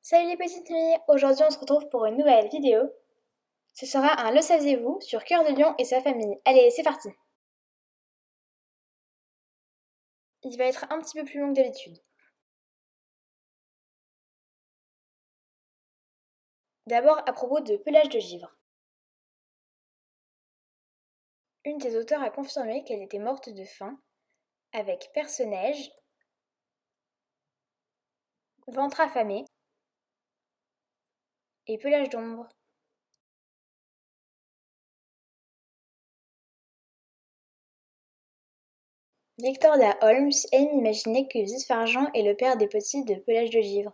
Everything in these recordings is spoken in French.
Salut les petites filles, aujourd'hui on se retrouve pour une nouvelle vidéo. Ce sera un Le saviez-vous sur Cœur de Lion et sa famille. Allez, c'est parti. Il va être un petit peu plus long que d'habitude. D'abord à propos de Pelage de Givre. Une des auteurs a confirmé qu'elle était morte de faim avec Perce-Neige, Ventre affamé et Pelage d'ombre. Victoria Holmes aime imaginer que Vif-Argent est le père des petits de Pelage de Givre.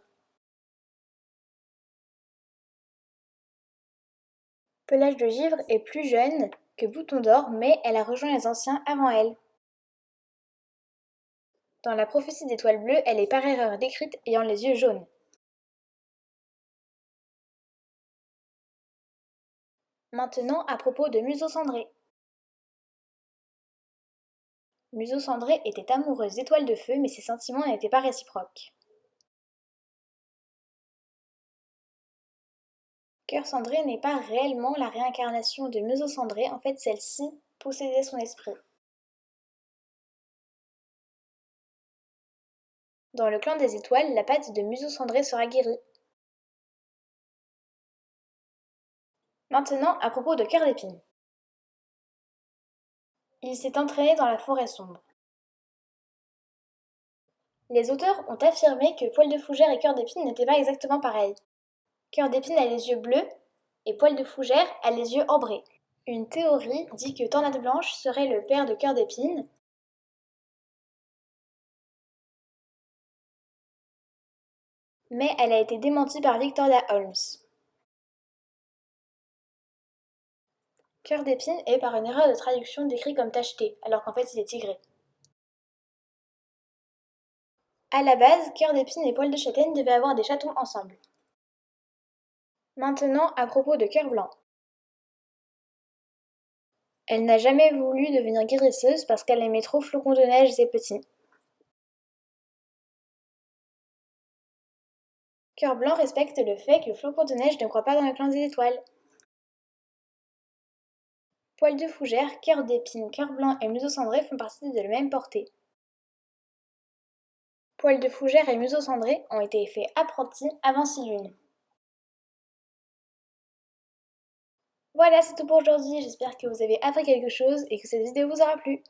Pelage de Givre est plus jeune que Bouton d'Or, mais elle a rejoint les anciens avant elle. Dans la prophétie d'Étoile Bleue, elle est par erreur décrite ayant les yeux jaunes. Maintenant à propos de Museau Cendré. Museau Cendré était amoureuse d'Étoile de Feu, mais ses sentiments n'étaient pas réciproques. Cœur Cendré n'est pas réellement la réincarnation de Museau Cendré, en fait celle-ci possédait son esprit. Dans le clan des étoiles, la patte de Museau Cendré sera guérie. Maintenant à propos de Cœur d'Épine. Il s'est entraîné dans la forêt sombre. Les auteurs ont affirmé que Poil de Fougère et Cœur d'Épine n'étaient pas exactement pareils. Cœur d'Épine a les yeux bleus et Poil de Fougère a les yeux ambrés. Une théorie dit que Tornade Blanche serait le père de Cœur d'Épine, mais elle a été démentie par Victoria Holmes. Cœur d'Épine est par une erreur de traduction décrit comme tacheté, alors qu'en fait il est tigré. À la base, Cœur d'Épine et Poil de Châtaigne devaient avoir des chatons ensemble. Maintenant, à propos de Cœur Blanc. Elle n'a jamais voulu devenir guérisseuse parce qu'elle aimait trop Flocon de Neige et Petit. Cœur Blanc respecte le fait que Flocon de Neige ne croit pas dans le clan des étoiles. Poil de Fougère, Cœur d'Épine, Cœur Blanc et Museau Cendré font partie de la même portée. Poil de Fougère et Museau Cendré ont été faits apprentis avant 6 lunes. Voilà, c'est tout pour aujourd'hui, j'espère que vous avez appris quelque chose et que cette vidéo vous aura plu.